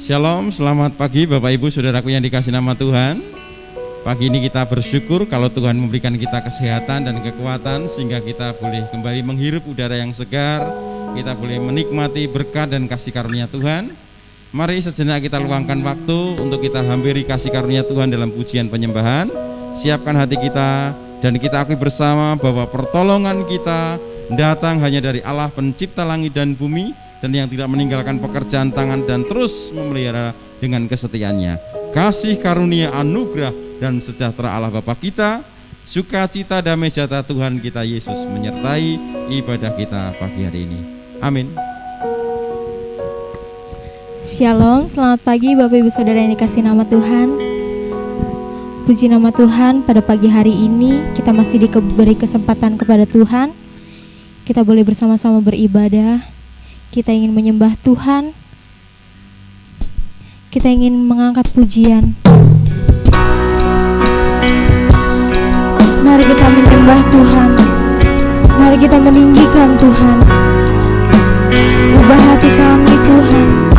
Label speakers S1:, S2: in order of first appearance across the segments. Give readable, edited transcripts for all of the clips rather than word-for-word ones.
S1: Shalom, selamat pagi Bapak Ibu Saudaraku yang dikasih nama Tuhan. Pagi ini kita bersyukur kalau Tuhan memberikan kita kesehatan dan kekuatan sehingga kita boleh kembali menghirup udara yang segar. Kita boleh menikmati berkat dan kasih karunia Tuhan. Mari sejenak kita luangkan waktu untuk kita hampiri kasih karunia Tuhan dalam pujian penyembahan. Siapkan hati kita dan kita akui bersama bahwa pertolongan kita datang hanya dari Allah pencipta langit dan bumi, dan yang tidak meninggalkan pekerjaan tangan dan terus memelihara dengan kesetiaannya. Kasih karunia, anugerah dan sejahtera Allah Bapa kita, sukacita damai sejahtera Tuhan kita Yesus menyertai ibadah kita pagi hari ini. Amin.
S2: Shalom, selamat pagi Bapak Ibu Saudara yang dikasih nama Tuhan. Puji nama Tuhan, pada pagi hari ini kita masih diberi kesempatan kepada Tuhan. Kita boleh bersama-sama beribadah. Kita ingin menyembah Tuhan. Kita ingin mengangkat pujian. Mari kita menyembah Tuhan. Mari kita meninggikan Tuhan. Ubah hati kami Tuhan.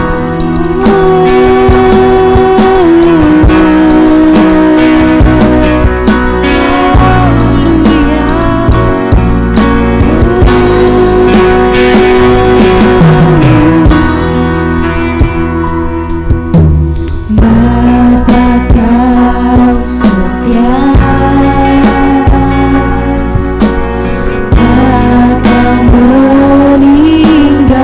S3: Meninggalkan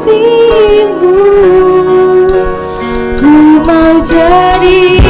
S2: kekasih-Mu, ku mau jadi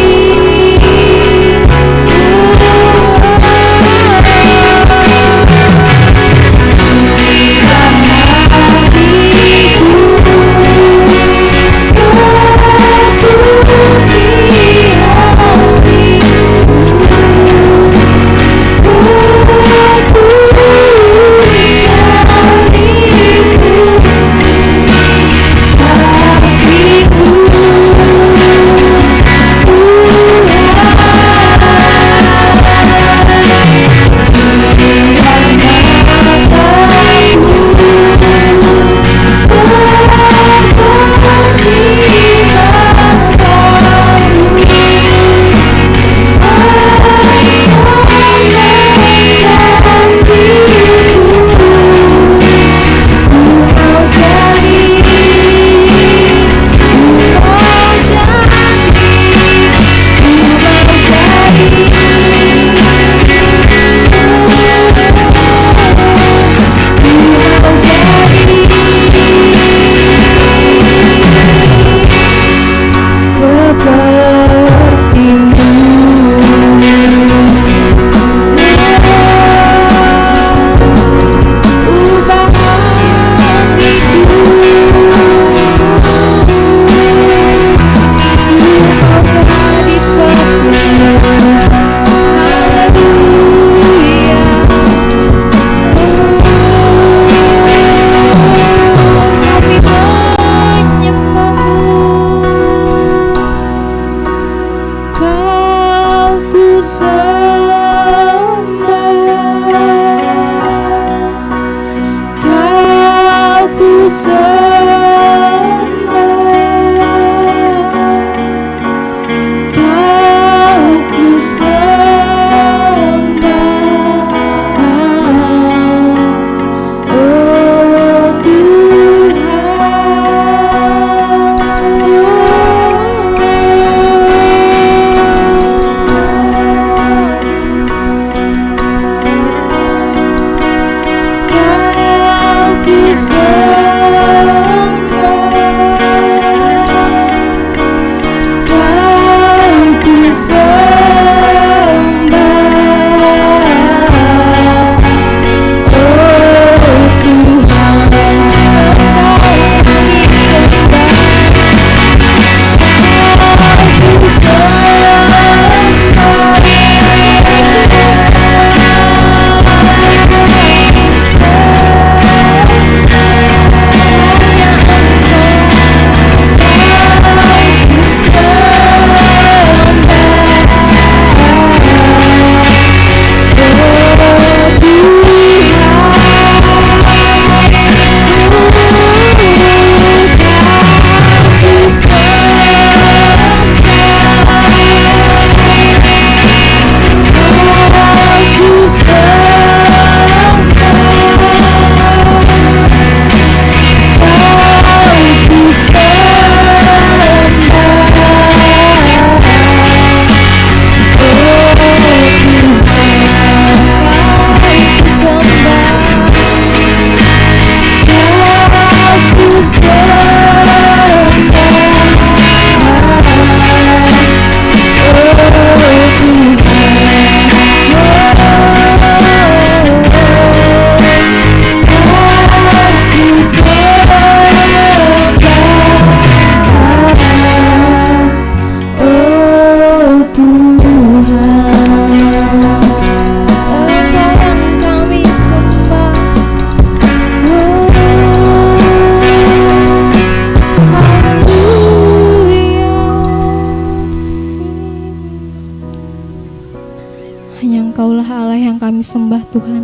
S3: sembah Tuhan.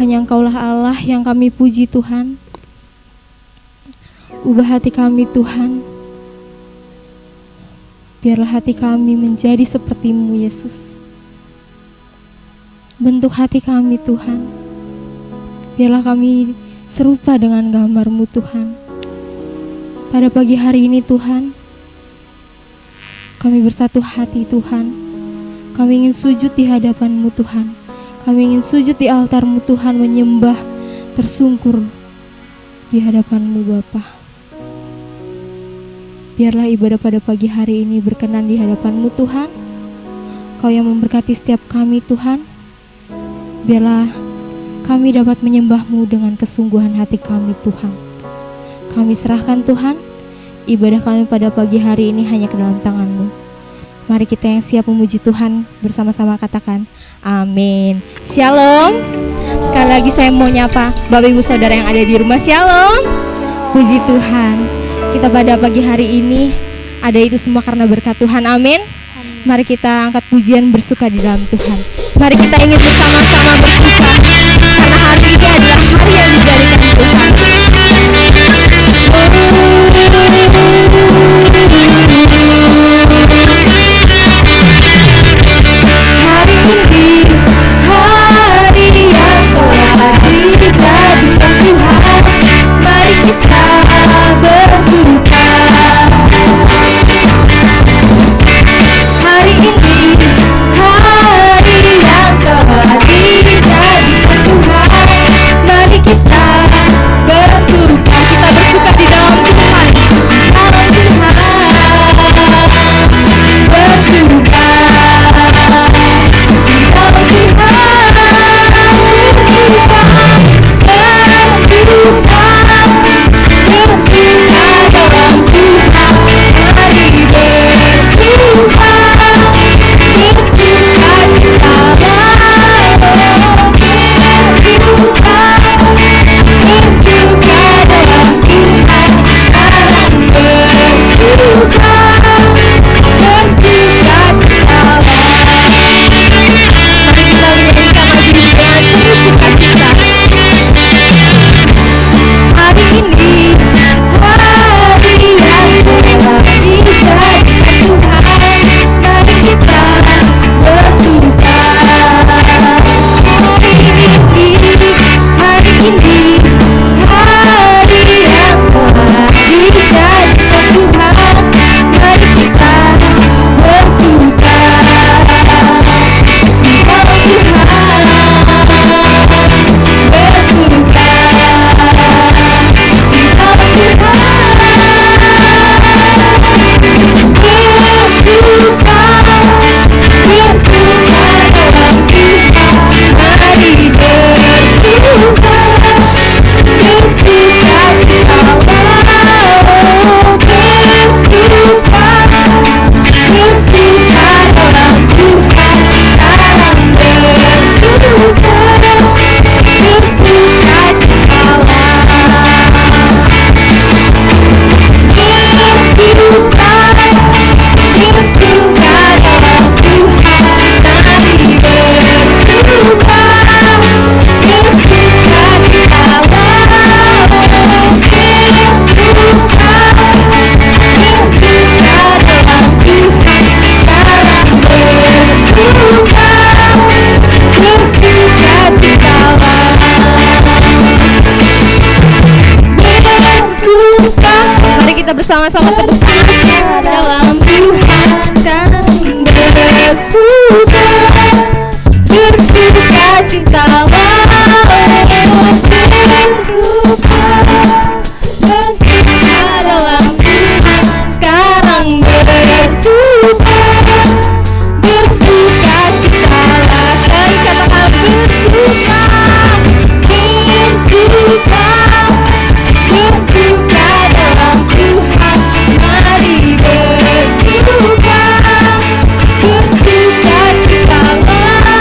S3: Hanya Engkaulah Allah yang kami puji Tuhan. Ubah hati kami Tuhan. Biarlah hati kami menjadi seperti-Mu Yesus. Bentuk hati kami Tuhan. Biarlah kami serupa dengan gambar-Mu Tuhan. Pada pagi hari ini Tuhan, kami bersatu hati Tuhan. Kami ingin sujud di hadapan-Mu Tuhan. Kami ingin sujud di altar-Mu Tuhan, menyembah, tersungkur di hadapan-Mu Bapa. Biarlah ibadah pada pagi hari ini berkenan di hadapan-Mu Tuhan. Kau yang memberkati setiap kami Tuhan. Biarlah kami dapat menyembah-Mu dengan kesungguhan hati kami Tuhan. Kami serahkan Tuhan, ibadah kami pada pagi hari ini hanya ke dalam tangan-Mu. Mari kita yang siap memuji Tuhan bersama-sama katakan amin. Shalom. Sekali lagi saya mau nyapa Bapak Ibu Saudara yang ada di rumah. Shalom. Puji Tuhan. Kita pada pagi hari ini ada itu semua karena berkat Tuhan. Amin. Mari kita angkat pujian bersuka di dalam Tuhan. Mari kita ingin bersama-sama bersuka karena hari ini adalah hari yang dijadikan Tuhan. Hari ini hari yang telah dijadikan Tuhan. Mari kita bersuka. Hari ini hari yang telah dijadikan Tuhan. Mari kita bersuka. Kita bersuka di dalam Tuhan. Dalam Tuhan bersuka. Bersama-sama tepuk tangan. Dalam Tuhan kami bersuka, bersuka citalah, bersuka, bersuka dalam Tuhan. Sekarang bersuka, bersuka citalah. Sekali katakan bersuka, bersuka, bersuka dalam Tuhan. Mari bersuka, bersuka citalah, bersuka.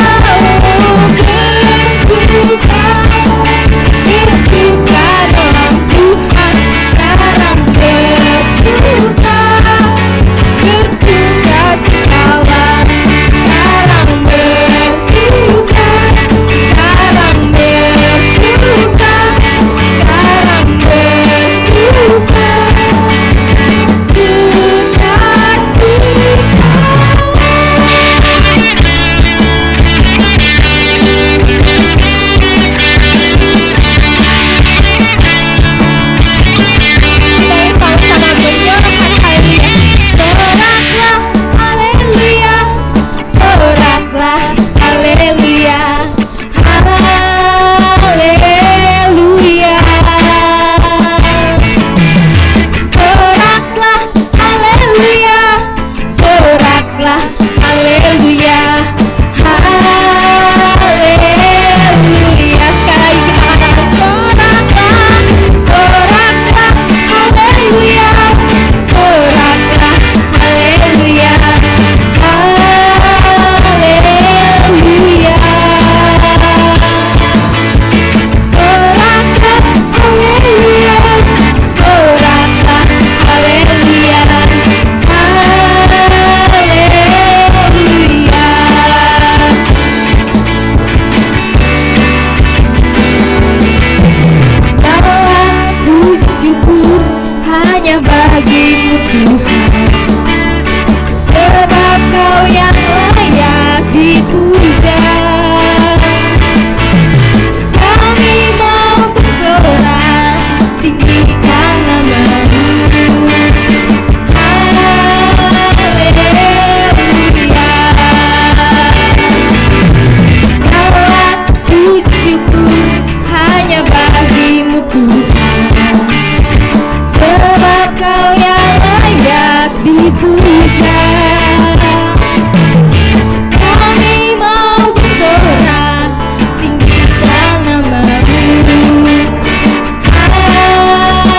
S2: bagimu Tuhan, sebab Kau yang layak dipuja. Kami mau bersorak tinggikan nama-Mu. Haleluya. Segala puji syukur hanya bagimu Tuhan, sebab Kau yang layak dipuja. Kami mau bersorak tinggikan nama-Mu. Haleluya.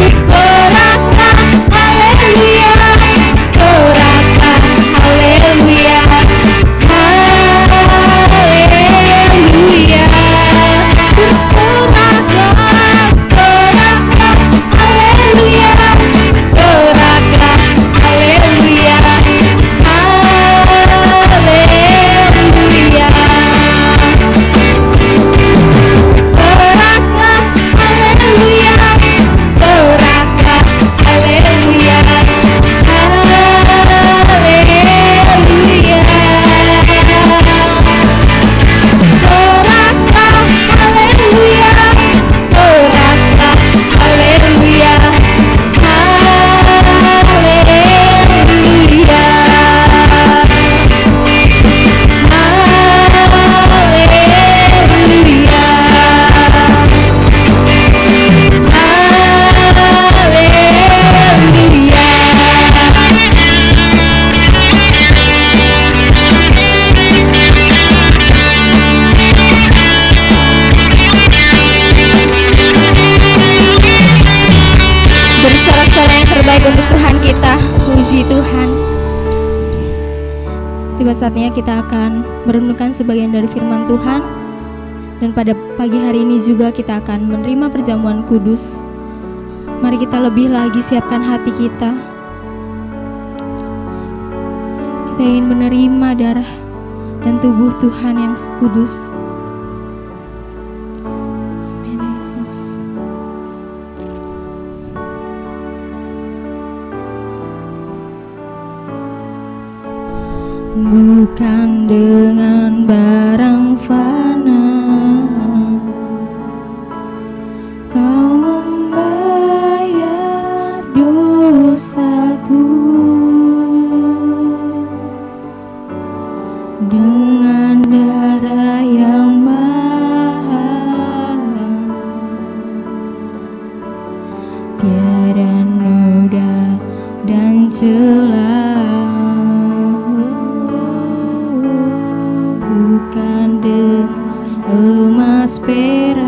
S2: Soraklah haleluya, soraklah haleluya, haleluya. Bersoraklah, soraklah haleluya, soraklah haleluya, haleluya. Soraklah haleluya, soraklah haleluya, haleluya. Soraklah haleluya, soraklah haleluya, bersorak-sorai yang terbaik untuk Tuhan kita. Puji Tuhan. Tiba saatnya kita akan merenungkan sebagian dari firman Tuhan. Dan pada pagi hari ini juga kita akan menerima perjamuan kudus. Mari kita lebih lagi siapkan hati kita. Kita ingin menerima darah dan tubuh Tuhan yang kudus. Amin Yesus. Bukan dengan barang fana Kau membayar dosaku, dengan darah yang mahal, tiada noda dan celah. Bukan dengan emas perak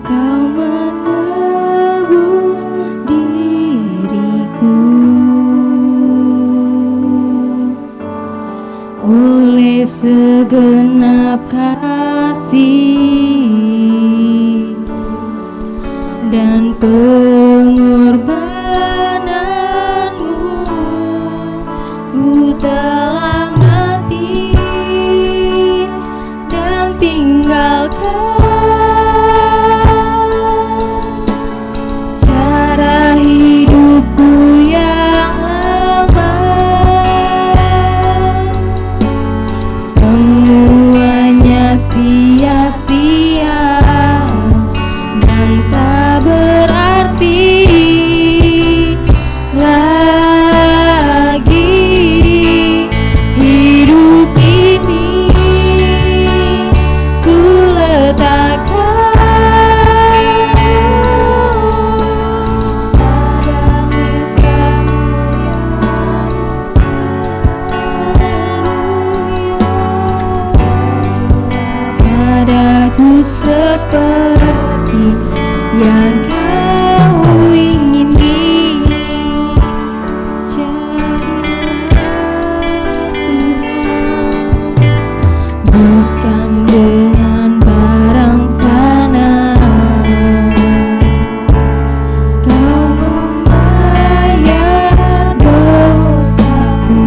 S2: Kau menebus diriku, oleh segenap kasih dan pengorbananmu, ku telah mati dan tinggalkan cara hidupku yang lama. Semuanya sia-sia dan tak berarti lagi. Hidup ini ku letakkan pada mezbamu. Padaku seperti yang kau ingini, jadilah Tuhan. Bukan dengan barang fana Kau membayar dosaku,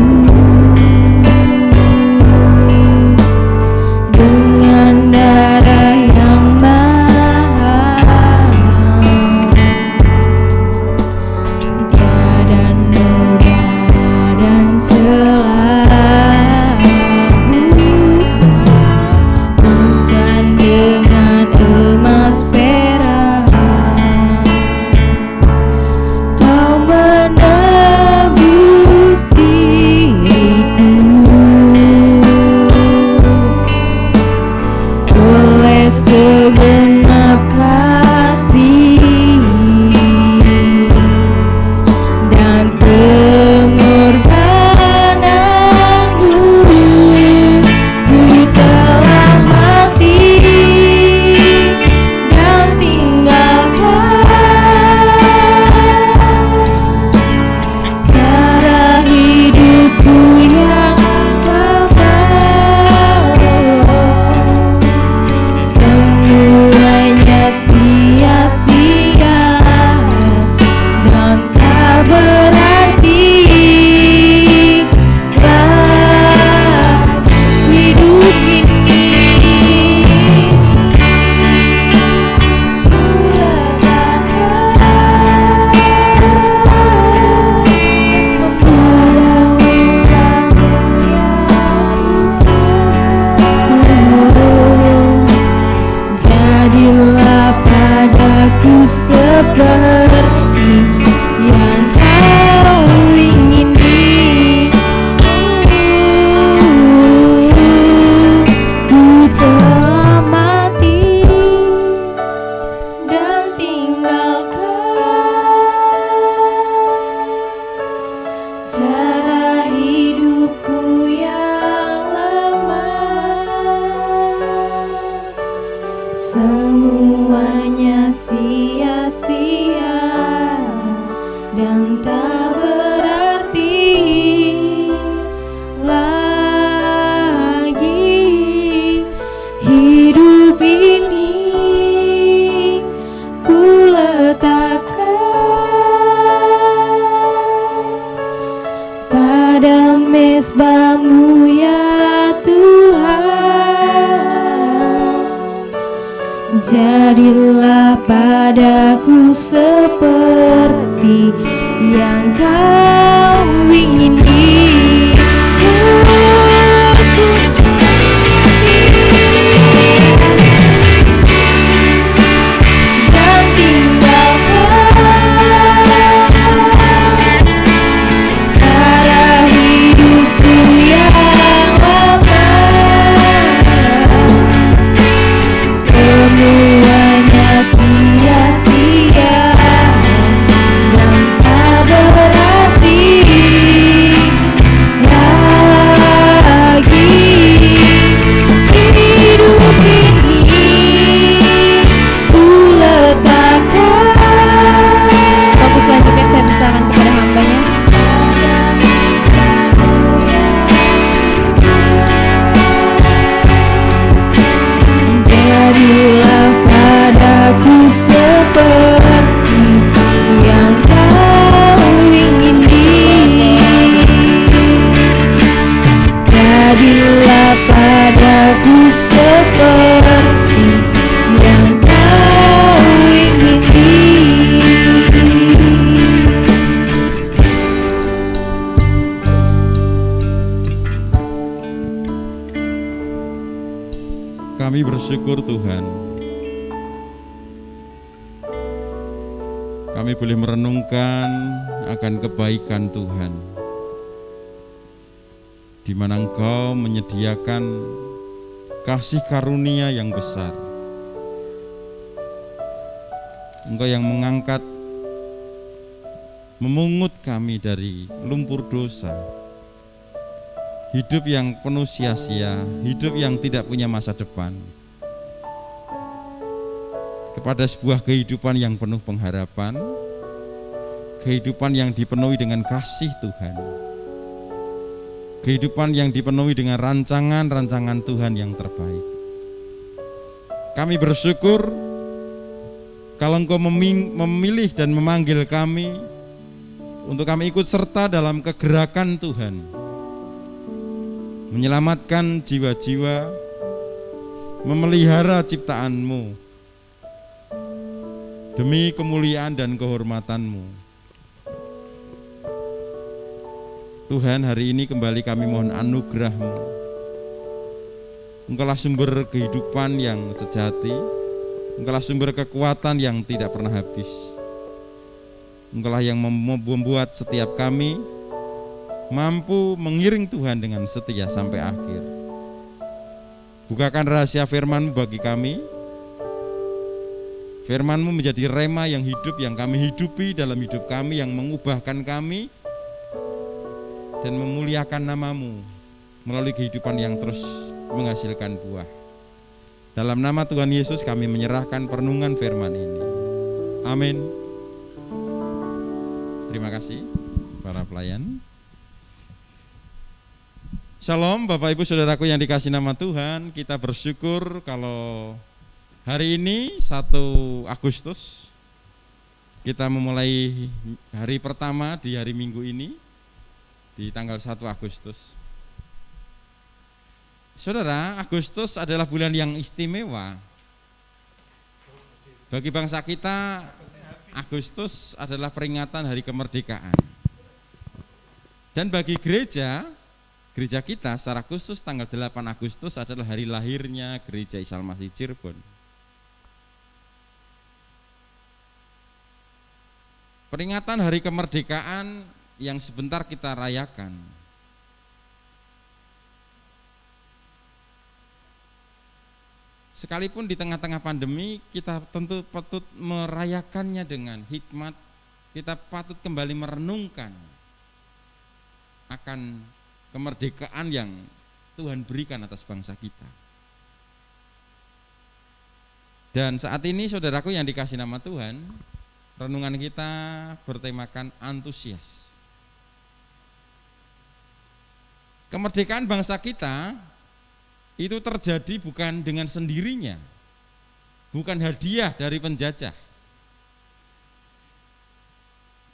S2: dengan darah
S3: Jadilah padaku seperti yang kau ingini. Dan tinggalkan cara hidupku yang lama. Semuanya sia-sia dan tak berarti lagi. Hidup ini ku letakkan. Waktu selanjutnya saya persilakan kepada hambanya. Jadilah padaku seperti yang kau ingini. Jadilah padaku seperti yang kau ingini.
S1: Kami bersyukur Tuhan, kami boleh merenungkan akan kebaikan Tuhan, di mana Engkau menyediakan kasih karunia yang besar. Engkau yang mengangkat, memungut kami dari lumpur dosa, hidup yang penuh sia-sia, hidup yang tidak punya masa depan, kepada sebuah kehidupan yang penuh pengharapan, kehidupan yang dipenuhi dengan kasih Tuhan, kehidupan yang dipenuhi dengan rancangan-rancangan Tuhan yang terbaik. Kami bersyukur kalau Engkau memilih dan memanggil kami untuk kami ikut serta dalam kegerakan Tuhan, menyelamatkan jiwa-jiwa, memelihara ciptaan-Mu demi kemuliaan dan kehormatan-Mu. Tuhan, hari ini kembali kami mohon anugerah-Mu. Engkaulah sumber kehidupan yang sejati, Engkaulah sumber kekuatan yang tidak pernah habis. Engkaulah yang membuat setiap kami mampu mengiring Tuhan dengan setia sampai akhir. Bukakan rahasia firman-Mu bagi kami. Firman-Mu menjadi rema yang hidup, yang kami hidupi dalam hidup kami, yang mengubahkan kami dan memuliakan nama-Mu melalui kehidupan yang terus menghasilkan buah. Dalam nama Tuhan Yesus kami menyerahkan perenungan firman ini. Amin. Terima kasih para pelayan. Shalom Bapak Ibu Saudaraku yang dikasihi nama Tuhan. Kita bersyukur kalau hari ini 1 Agustus kita memulai hari pertama di hari Minggu ini di tanggal 1 Agustus. Saudara, Agustus adalah bulan yang istimewa. Bagi bangsa kita, Agustus adalah peringatan hari kemerdekaan. Dan bagi gereja kita secara khusus tanggal 8 Agustus adalah hari lahirnya Gereja Isa Al-Masih Cirebon. Peringatan hari kemerdekaan yang sebentar kita rayakan. Sekalipun di tengah-tengah pandemi, kita tentu patut merayakannya dengan hikmat. Kita patut kembali merenungkan akan kemerdekaan yang Tuhan berikan atas bangsa kita. Dan saat ini saudaraku yang dikasihi nama Tuhan, renungan kita bertemakan antusias. Kemerdekaan bangsa kita itu terjadi bukan dengan sendirinya, bukan hadiah dari penjajah.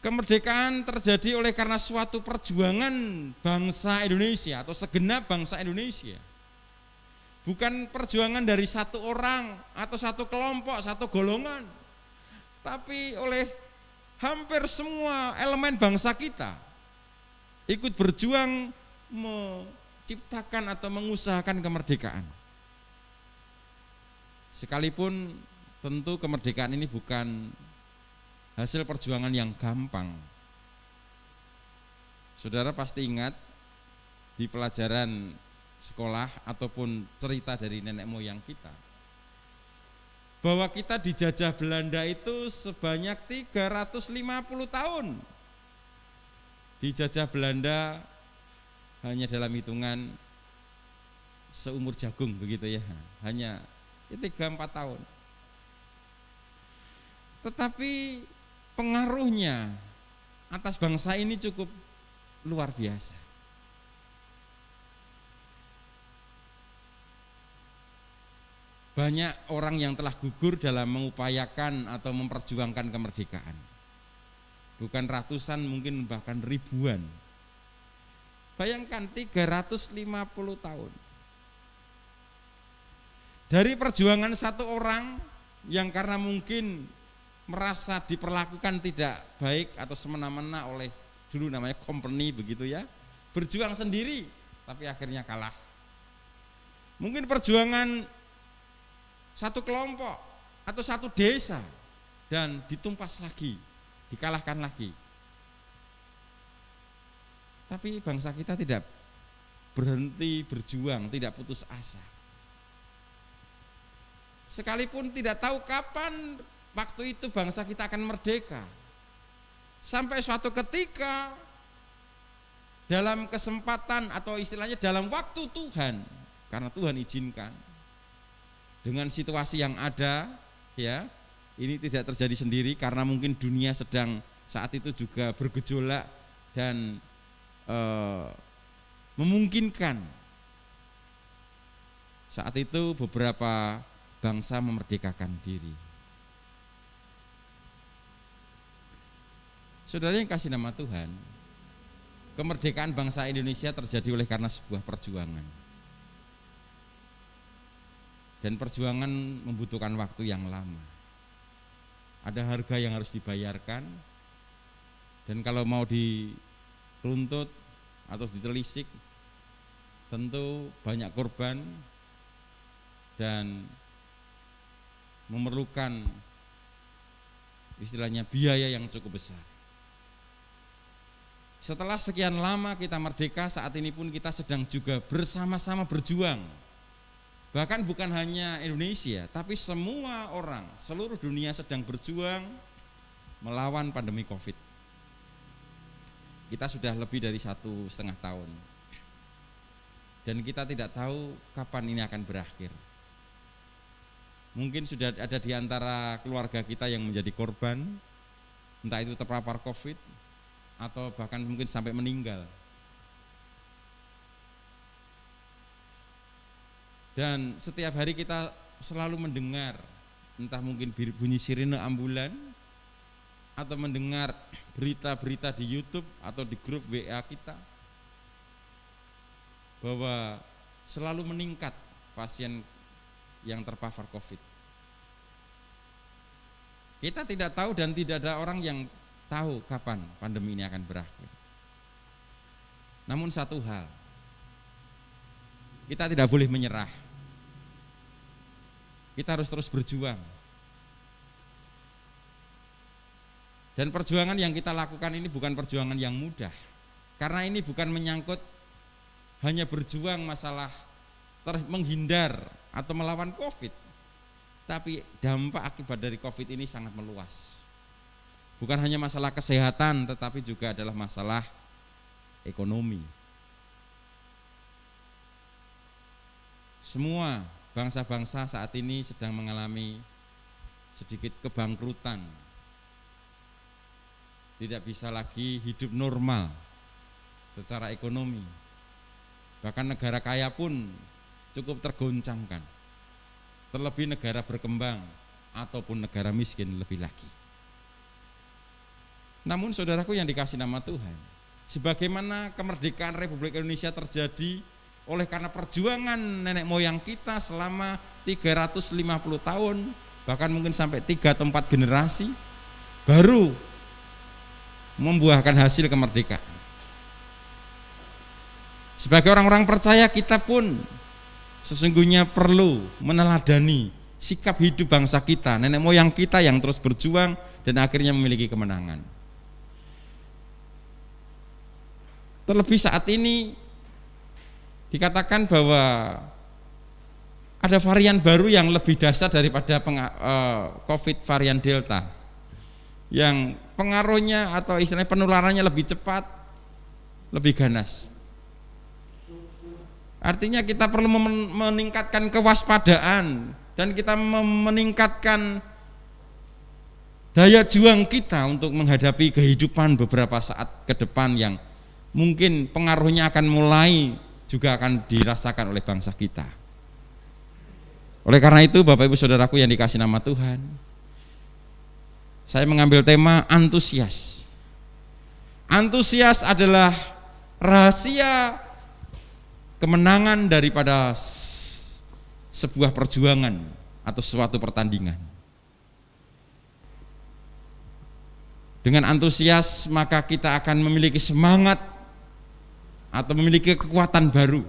S1: Kemerdekaan terjadi oleh karena suatu perjuangan bangsa Indonesia atau segenap bangsa Indonesia bukan perjuangan dari satu orang atau satu kelompok, satu golongan, tapi oleh hampir semua elemen bangsa kita ikut berjuang menciptakan atau mengusahakan kemerdekaan. Sekalipun tentu kemerdekaan ini bukan hasil perjuangan yang gampang. Saudara pasti ingat di pelajaran sekolah ataupun cerita dari nenek moyang kita, bahwa kita dijajah Belanda itu sebanyak 350 tahun. Dijajah Belanda hanya dalam hitungan seumur jagung begitu ya, hanya 3-4 tahun. Tetapi pengaruhnya atas bangsa ini cukup luar biasa. Banyak orang yang telah gugur dalam mengupayakan atau memperjuangkan kemerdekaan. Bukan ratusan, mungkin bahkan ribuan. Bayangkan 350 tahun. Dari perjuangan satu orang yang karena mungkin merasa diperlakukan tidak baik atau semena-mena oleh dulu namanya company begitu ya, berjuang sendiri tapi akhirnya kalah. Mungkin perjuangan satu kelompok atau satu desa dan ditumpas lagi, dikalahkan lagi. Tapi bangsa kita tidak berhenti berjuang, tidak putus asa. Sekalipun tidak tahu kapan waktu itu bangsa kita akan merdeka, sampai suatu ketika dalam kesempatan atau istilahnya dalam waktu Tuhan, karena Tuhan izinkan, dengan situasi yang ada ya, ini tidak terjadi sendiri karena mungkin dunia sedang saat itu juga bergejolak dan memungkinkan saat itu beberapa bangsa memerdekakan diri. Saudara yang kasih nama Tuhan, kemerdekaan bangsa Indonesia terjadi oleh karena sebuah perjuangan. Dan perjuangan membutuhkan waktu yang lama. Ada harga yang harus dibayarkan. Dan kalau mau dituntut atau ditelisik, tentu banyak korban dan memerlukan istilahnya biaya yang cukup besar. Setelah sekian lama kita merdeka, saat ini pun kita sedang juga bersama-sama berjuang. Bahkan bukan hanya Indonesia, tapi semua orang, seluruh dunia sedang berjuang melawan pandemi COVID. Kita sudah lebih dari 1,5 tahun. Dan kita tidak tahu kapan ini akan berakhir. Mungkin sudah ada di antara keluarga kita yang menjadi korban, entah itu terpapar COVID, atau bahkan mungkin sampai meninggal. Dan setiap hari kita selalu mendengar, entah mungkin bunyi sirine ambulan, atau mendengar berita-berita di YouTube atau di grup WA kita, bahwa selalu meningkat pasien yang terpapar COVID. Kita tidak tahu dan tidak ada orang yang tahu kapan pandemi ini akan berakhir. Namun satu hal, kita tidak boleh menyerah. Kita harus terus berjuang. Dan perjuangan yang kita lakukan ini bukan perjuangan yang mudah. Karena ini bukan menyangkut hanya berjuang masalah menghindar atau melawan COVID. Tapi dampak akibat dari COVID ini sangat meluas. Bukan hanya masalah kesehatan, tetapi juga adalah masalah ekonomi. Semua bangsa-bangsa saat ini sedang mengalami sedikit kebangkrutan. Tidak bisa lagi hidup normal secara ekonomi. Bahkan negara kaya pun cukup tergoncangkan. Terlebih negara berkembang ataupun negara miskin lebih lagi. Namun saudaraku yang dikasih nama Tuhan, sebagaimana kemerdekaan Republik Indonesia terjadi oleh karena perjuangan nenek moyang kita selama 350 tahun, bahkan mungkin sampai 3 atau 4 generasi, baru membuahkan hasil kemerdekaan. Sebagai orang-orang percaya, kita pun sesungguhnya perlu meneladani sikap hidup bangsa kita, nenek moyang kita yang terus berjuang dan akhirnya memiliki kemenangan. Terlebih saat ini dikatakan bahwa ada varian baru yang lebih dahsyat daripada COVID varian Delta, yang pengaruhnya atau istilahnya penularannya lebih cepat, lebih ganas. Artinya kita perlu meningkatkan kewaspadaan dan kita meningkatkan daya juang kita untuk menghadapi kehidupan beberapa saat ke depan yang mungkin pengaruhnya akan mulai juga akan dirasakan oleh bangsa kita. Oleh karena itu, Bapak Ibu Saudaraku yang dikasihi nama Tuhan, saya mengambil tema antusias. Antusias adalah rahasia kemenangan daripada sebuah perjuangan atau suatu pertandingan. Dengan antusias maka kita akan memiliki semangat atau memiliki kekuatan baru.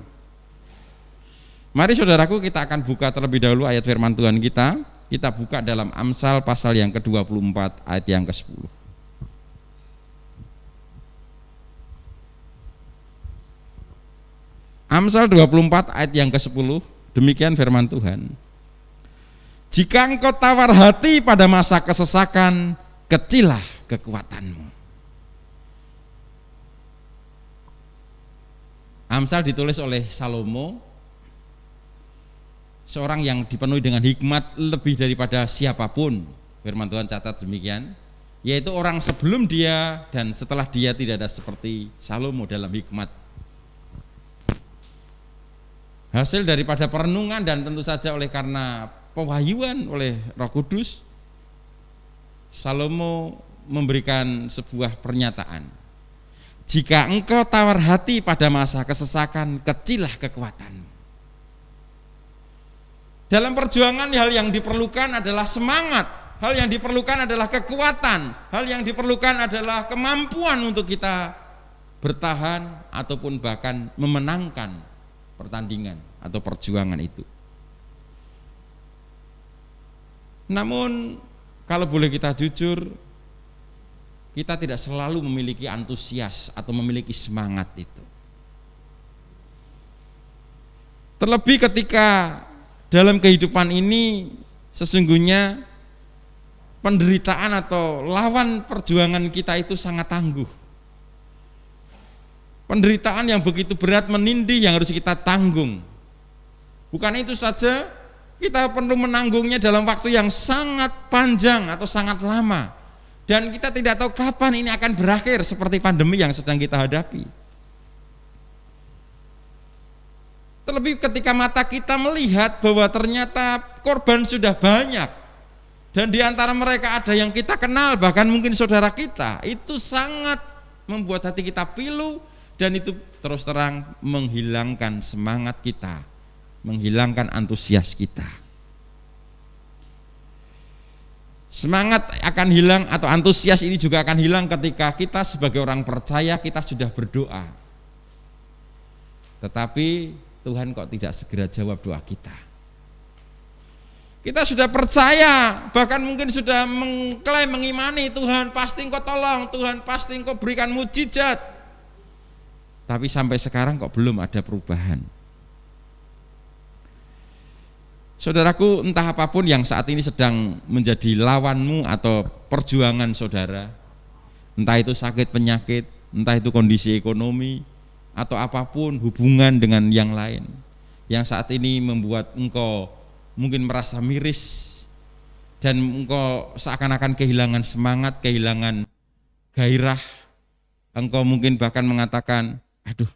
S1: Mari saudaraku, kita akan buka terlebih dahulu ayat firman Tuhan kita. Kita buka dalam Amsal pasal yang ke-24 ayat yang ke-10. Amsal 24 ayat yang ke-10, demikian firman Tuhan. Jika engkau tawar hati pada masa kesesakan, kecillah kekuatanmu. Amsal ditulis oleh Salomo, seorang yang dipenuhi dengan hikmat lebih daripada siapapun. Firman Tuhan catat demikian, yaitu orang sebelum dia dan setelah dia tidak ada seperti Salomo dalam hikmat. Hasil daripada perenungan dan tentu saja oleh karena pewahyuan oleh Roh Kudus, Salomo memberikan sebuah pernyataan. Jika engkau tawar hati pada masa kesesakan, kecillah kekuatanmu. Dalam perjuangan hal yang diperlukan adalah semangat, hal yang diperlukan adalah kekuatan, hal yang diperlukan adalah kemampuan untuk kita bertahan ataupun bahkan memenangkan pertandingan atau perjuangan itu. Namun kalau boleh kita jujur, kita tidak selalu memiliki antusias atau memiliki semangat itu. Terlebih ketika dalam kehidupan ini sesungguhnya penderitaan atau lawan perjuangan kita itu sangat tangguh. Penderitaan yang begitu berat menindih yang harus kita tanggung. Bukan itu saja, kita perlu menanggungnya dalam waktu yang sangat panjang atau sangat lama. Dan kita tidak tahu kapan ini akan berakhir, seperti pandemi yang sedang kita hadapi. Terlebih ketika mata kita melihat bahwa ternyata korban sudah banyak, dan di antara mereka ada yang kita kenal, bahkan mungkin saudara kita, itu sangat membuat hati kita pilu. Dan itu terus terang menghilangkan semangat kita, menghilangkan antusias kita. Semangat akan hilang atau antusias ini juga akan hilang ketika kita sebagai orang percaya kita sudah berdoa, tetapi Tuhan kok tidak segera jawab doa kita. Kita sudah percaya, bahkan mungkin sudah mengklaim, mengimani Tuhan pasti Engkau tolong, Tuhan pasti Engkau berikan mukjizat. Tapi sampai sekarang kok belum ada perubahan. Saudaraku, entah apapun yang saat ini sedang menjadi lawanmu atau perjuangan saudara, entah itu sakit penyakit, entah itu kondisi ekonomi, atau apapun hubungan dengan yang lain, yang saat ini membuat engkau mungkin merasa miris, dan engkau seakan-akan kehilangan semangat, kehilangan gairah, engkau mungkin bahkan mengatakan, aduh,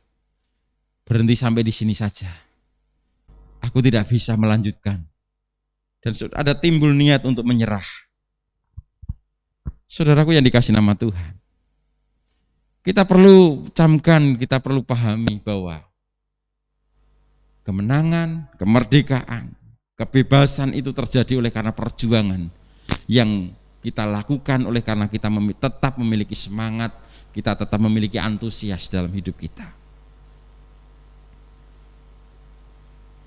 S1: berhenti sampai di sini saja. Aku tidak bisa melanjutkan. Dan ada timbul niat untuk menyerah. Saudaraku yang dikasih nama Tuhan, kita perlu camkan, kita perlu pahami bahwa kemenangan, kemerdekaan, kebebasan itu terjadi oleh karena perjuangan yang kita lakukan, oleh karena kita tetap memiliki semangat, kita tetap memiliki antusias dalam hidup kita.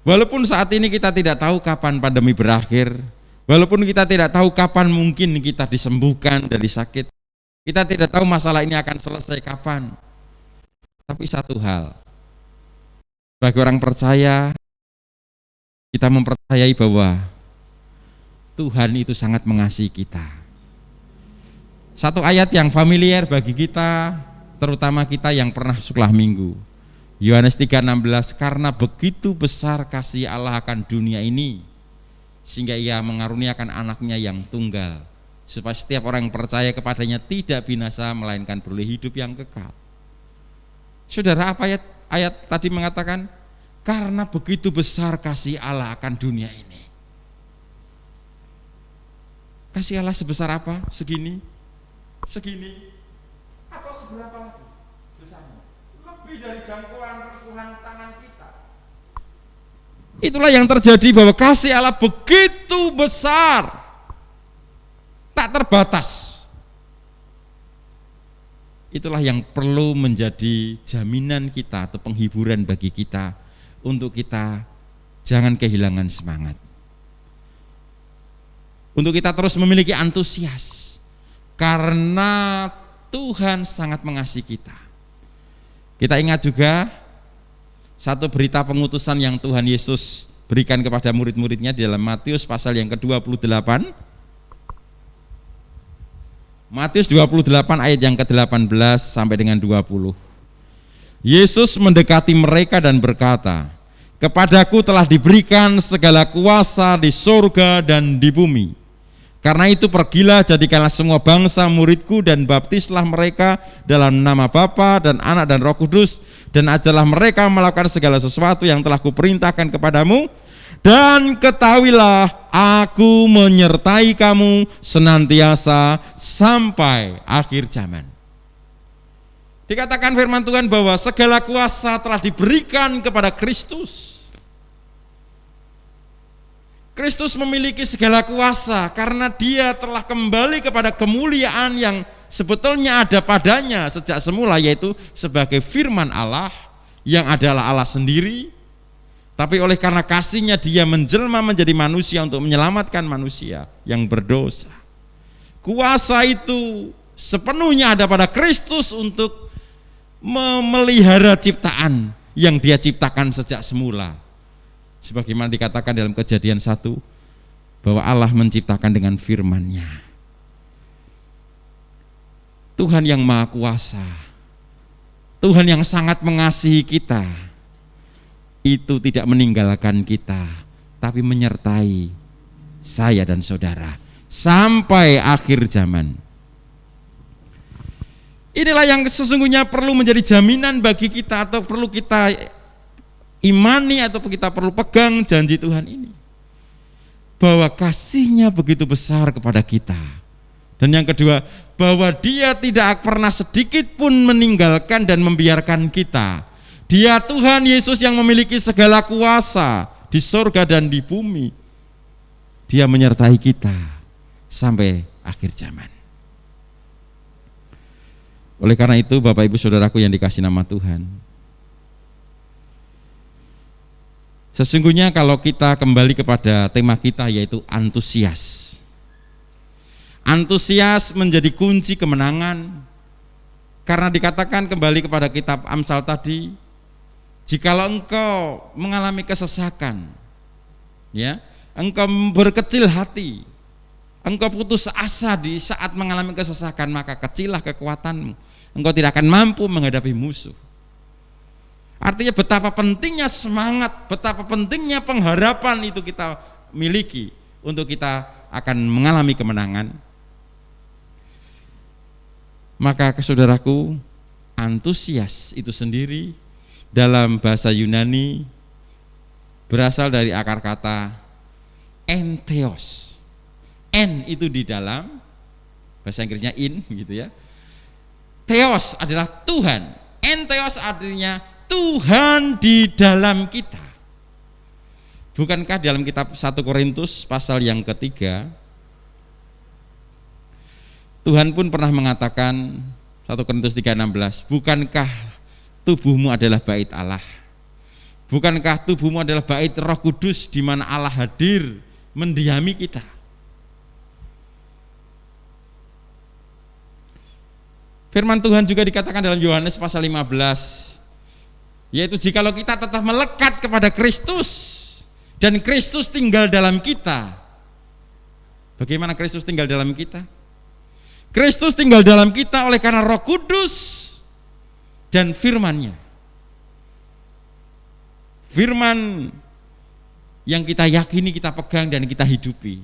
S1: Walaupun saat ini kita tidak tahu kapan pandemi berakhir, walaupun kita tidak tahu kapan mungkin kita disembuhkan dari sakit, kita tidak tahu masalah ini akan selesai kapan. Tapi satu hal, bagi orang percaya, kita mempercayai bahwa Tuhan itu sangat mengasihi kita. Satu ayat yang familiar bagi kita, terutama kita yang pernah sekolah minggu. Yohanes 3:16, karena begitu besar kasih Allah akan dunia ini, sehingga ia mengaruniakan anaknya yang tunggal, supaya setiap orang yang percaya kepadanya tidak binasa, melainkan beroleh hidup yang kekal. Saudara, apa ayat tadi mengatakan? Karena begitu besar kasih Allah akan dunia ini. Kasih Allah sebesar apa? Segini? Atau seberapa lagi besarnya? Lebih dari jangkauan rengkuhan tangan kita. Itulah yang terjadi, bahwa kasih Allah begitu besar, tak terbatas. Itulah yang perlu menjadi jaminan kita atau penghiburan bagi kita, untuk kita jangan kehilangan semangat, untuk kita terus memiliki antusias, karena Tuhan sangat mengasihi kita. Kita ingat juga satu berita pengutusan yang Tuhan Yesus berikan kepada murid-muridnya di dalam Matius pasal yang ke-28. Matius 28 ayat yang ke-18 sampai dengan 20. Yesus mendekati mereka dan berkata, "Kepadaku telah diberikan segala kuasa di surga dan di bumi. Karena itu pergilah, jadikanlah semua bangsa muridku dan baptislah mereka dalam nama Bapa dan Anak dan Roh Kudus, dan ajarlah mereka melakukan segala sesuatu yang telah kuperintahkan kepadamu, dan ketahuilah aku menyertai kamu senantiasa sampai akhir zaman." Dikatakan firman Tuhan bahwa segala kuasa telah diberikan kepada Kristus. Kristus memiliki segala kuasa karena dia telah kembali kepada kemuliaan yang sebetulnya ada padanya sejak semula, yaitu sebagai firman Allah yang adalah Allah sendiri, tapi oleh karena kasihnya dia menjelma menjadi manusia untuk menyelamatkan manusia yang berdosa. Kuasa itu sepenuhnya ada pada Kristus untuk memelihara ciptaan yang dia ciptakan sejak semula. Sebagaimana dikatakan dalam Kejadian 1, bahwa Allah menciptakan dengan firman-Nya. Tuhan yang Maha Kuasa, Tuhan yang sangat mengasihi kita, itu tidak meninggalkan kita, tapi menyertai saya dan saudara sampai akhir zaman. Inilah yang sesungguhnya perlu menjadi jaminan bagi kita, atau perlu kita imani, atau kita perlu pegang janji Tuhan ini, bahwa kasih-Nya begitu besar kepada kita. Dan yang kedua, bahwa dia tidak pernah sedikit pun meninggalkan dan membiarkan kita. Dia Tuhan Yesus yang memiliki segala kuasa di surga dan di bumi. Dia menyertai kita sampai akhir zaman. Oleh karena itu, Bapak Ibu Saudaraku yang dikasihi nama Tuhan, sesungguhnya kalau kita kembali kepada tema kita, yaitu antusias. Antusias menjadi kunci kemenangan, karena dikatakan kembali kepada kitab Amsal tadi, jikalau engkau mengalami kesesakan, ya, engkau berkecil hati, engkau putus asa di saat mengalami kesesakan, maka kecillah kekuatanmu, engkau tidak akan mampu menghadapi musuh. Artinya betapa pentingnya semangat, betapa pentingnya pengharapan itu kita miliki untuk kita akan mengalami kemenangan. Maka saudaraku, antusias itu sendiri dalam bahasa Yunani berasal dari akar kata entheos. En itu di dalam, bahasa Inggrisnya in gitu ya. Theos adalah Tuhan. Entheos artinya Tuhan di dalam kita. Bukankah dalam kitab 1 Korintus pasal yang ketiga, Tuhan pun pernah mengatakan, 1 Korintus 3:16, bukankah tubuhmu adalah bait Allah? Bukankah tubuhmu adalah bait Roh Kudus di mana Allah hadir mendiami kita? Firman Tuhan juga dikatakan dalam Yohanes pasal 15, yaitu jikalau kita tetap melekat kepada Kristus dan Kristus tinggal dalam kita. Bagaimana Kristus tinggal dalam kita? Kristus tinggal dalam kita oleh karena Roh Kudus dan firman-Nya. Firman yang kita yakini, kita pegang dan kita hidupi.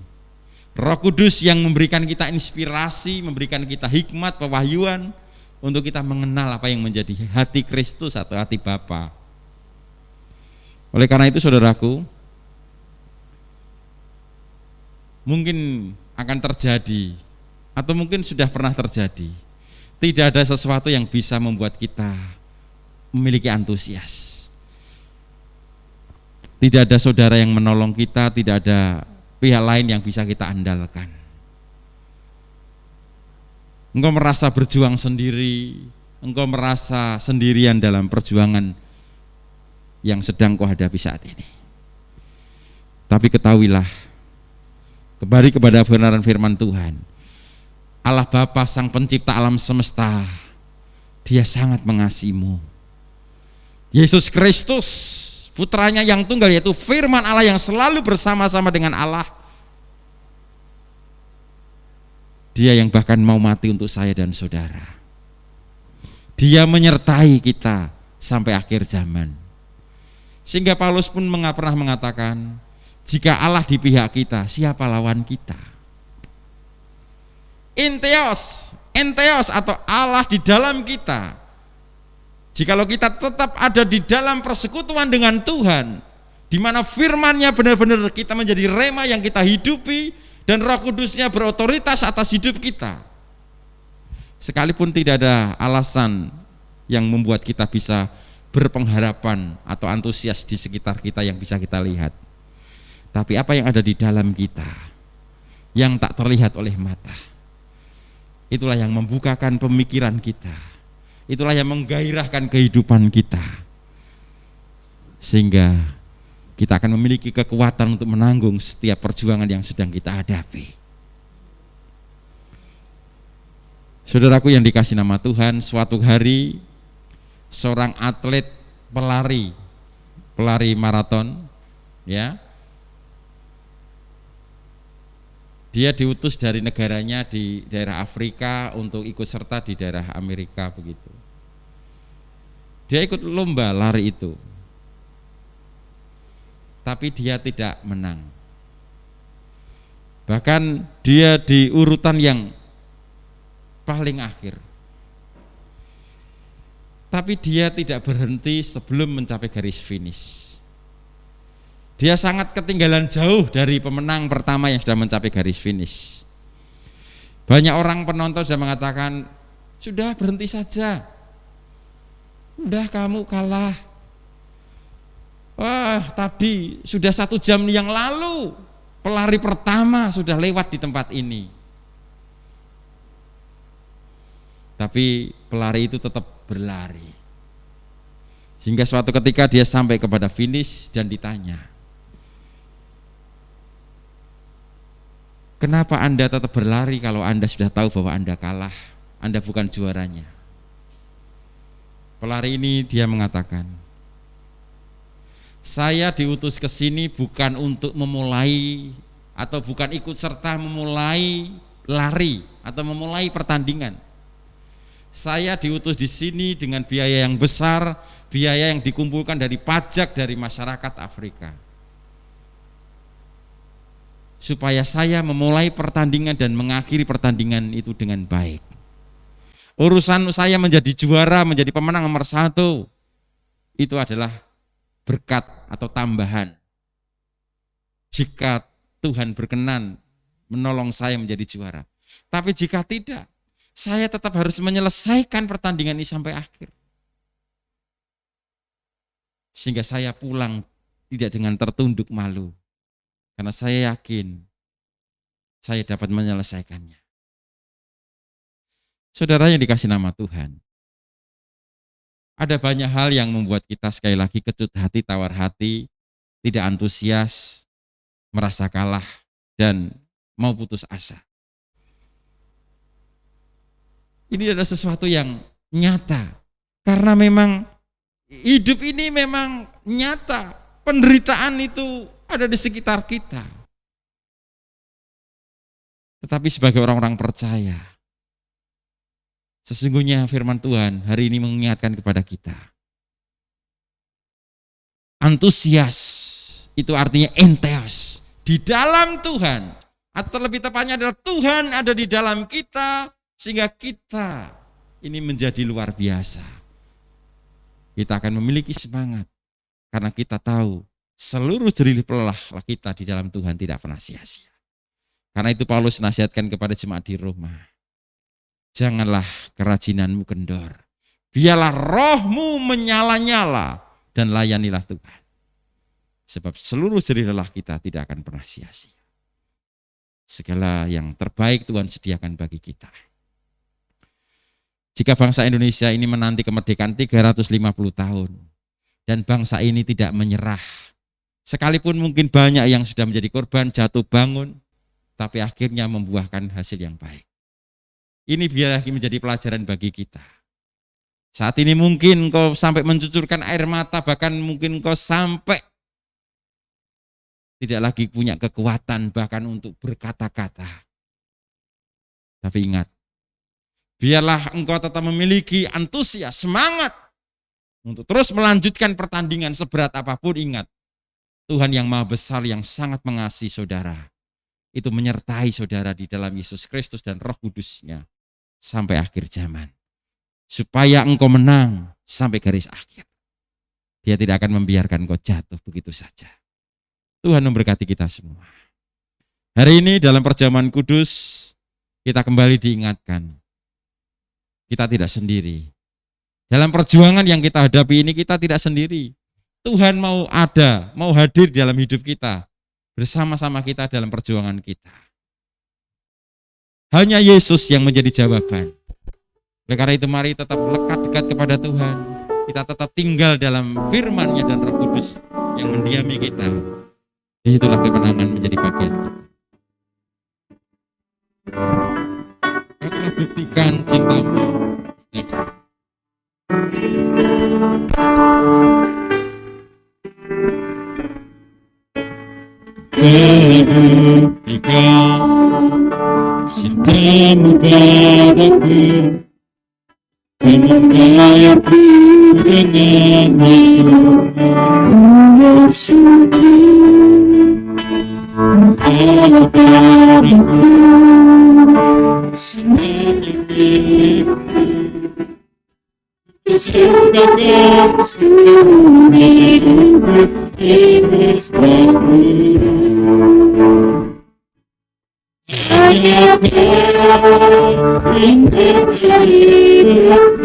S1: Roh Kudus yang memberikan kita inspirasi, memberikan kita hikmat, pewahyuan untuk kita mengenal apa yang menjadi hati Kristus atau hati Bapa. Oleh karena itu saudaraku, mungkin akan terjadi atau mungkin sudah pernah terjadi, tidak ada sesuatu yang bisa membuat kita memiliki antusias. Tidak ada saudara yang menolong kita, tidak ada pihak lain yang bisa kita andalkan. Engkau merasa berjuang sendiri, engkau merasa sendirian dalam perjuangan yang sedang kau hadapi saat ini. Tapi ketahuilah, kembali kepada kebenaran firman Tuhan, Allah Bapa Sang Pencipta alam semesta, Dia sangat mengasihimu. Yesus Kristus, Putranya yang tunggal, yaitu firman Allah yang selalu bersama-sama dengan Allah, Dia yang bahkan mau mati untuk saya dan saudara. Dia menyertai kita sampai akhir zaman. Sehingga Paulus pun pernah mengatakan, jika Allah di pihak kita, siapa lawan kita? Entheos atau Allah di dalam kita. Jikalau kita tetap ada di dalam persekutuan dengan Tuhan, di mana firman-Nya benar-benar kita menjadi rema yang kita hidupi, dan Roh Kudus-Nya berotoritas atas hidup kita, sekalipun tidak ada alasan yang membuat kita bisa berpengharapan atau antusias di sekitar kita yang bisa kita lihat, tapi apa yang ada di dalam kita yang tak terlihat oleh mata, itulah yang membukakan pemikiran kita, itulah yang menggairahkan kehidupan kita, sehingga kita akan memiliki kekuatan untuk menanggung setiap perjuangan yang sedang kita hadapi. Saudaraku yang dikasihi nama Tuhan, suatu hari seorang atlet pelari maraton, ya, dia diutus dari negaranya di daerah Afrika untuk ikut serta di daerah Amerika begitu. Dia ikut lomba lari itu, tapi dia tidak menang. Bahkan dia di urutan yang paling akhir. Tapi dia tidak berhenti sebelum mencapai garis finish. Dia sangat ketinggalan jauh dari pemenang pertama yang sudah mencapai garis finish. Banyak orang penonton sudah mengatakan, sudah berhenti saja, udah kamu kalah. Wah, tadi sudah 1 jam yang lalu pelari pertama sudah lewat di tempat ini. Tapi pelari itu tetap berlari. Hingga suatu ketika dia sampai kepada finish dan ditanya, kenapa Anda tetap berlari kalau Anda sudah tahu bahwa Anda kalah, Anda bukan juaranya? Pelari ini dia mengatakan, saya diutus ke sini bukan untuk memulai atau bukan ikut serta memulai lari atau memulai pertandingan. Saya diutus di sini dengan biaya yang besar, biaya yang dikumpulkan dari pajak dari masyarakat Afrika, supaya saya memulai pertandingan dan mengakhiri pertandingan itu dengan baik. Urusan saya menjadi juara, menjadi pemenang nomor 1, itu adalah berkat atau tambahan. Jika Tuhan berkenan menolong saya menjadi juara. Tapi jika tidak, saya tetap harus menyelesaikan pertandingan ini sampai akhir. Sehingga saya pulang tidak dengan tertunduk malu. Karena saya yakin saya dapat menyelesaikannya. Saudara yang dikasih nama Tuhan, ada banyak hal yang membuat kita sekali lagi kecut hati, tawar hati, tidak antusias, merasa kalah, dan mau putus asa. Ini adalah sesuatu yang nyata, karena memang hidup ini memang nyata, penderitaan itu ada di sekitar kita. Tetapi sebagai orang-orang percaya, sesungguhnya firman Tuhan hari ini mengingatkan kepada kita. Antusias itu artinya entheos, di dalam Tuhan, atau lebih tepatnya adalah Tuhan ada di dalam kita, sehingga kita ini menjadi luar biasa. Kita akan memiliki semangat, karena kita tahu seluruh jerih lelah kita di dalam Tuhan tidak pernah sia-sia. Karena itu Paulus nasihatkan kepada jemaat di Roma, janganlah kerajinanmu kendor, biarlah rohmu menyala-nyala dan layanilah Tuhan. Sebab seluruh jerih lelah kita tidak akan pernah sia-sia. Segala yang terbaik Tuhan sediakan bagi kita. Jika bangsa Indonesia ini menanti kemerdekaan 350 tahun, dan bangsa ini tidak menyerah, sekalipun mungkin banyak yang sudah menjadi korban, jatuh bangun, tapi akhirnya membuahkan hasil yang baik. Ini biar menjadi pelajaran bagi kita. Saat ini mungkin kau sampai mencucurkan air mata, bahkan mungkin kau sampai tidak lagi punya kekuatan bahkan untuk berkata-kata. Tapi ingat, biarlah engkau tetap memiliki antusias, semangat untuk terus melanjutkan pertandingan seberat apapun. Ingat, Tuhan yang Maha Besar yang sangat mengasihi saudara, itu menyertai saudara di dalam Yesus Kristus dan Roh Kudus-Nya sampai akhir zaman. Supaya engkau menang sampai garis akhir. Dia tidak akan membiarkan engkau jatuh begitu saja. Tuhan memberkati kita semua. Hari ini dalam perjamuan kudus, kita kembali diingatkan, kita tidak sendiri. Dalam perjuangan yang kita hadapi ini, kita tidak sendiri. Tuhan mau ada, mau hadir dalam hidup kita, bersama-sama kita dalam perjuangan kita. Hanya Yesus yang menjadi jawaban. Oleh karena itu mari tetap lekat dekat kepada Tuhan. Kita tetap tinggal dalam firman-Nya dan Roh Kudus yang mendiami kita. Disitulah kemenangan menjadi bagian kita. Kau telah buktikan cintamu. Buktikan cintamu padaku, menyayangku dengan mata Allah padaku, semuanya milikmu. Kesempatan seluruh hidupku ini selalu. Hanya Kau yang terjadi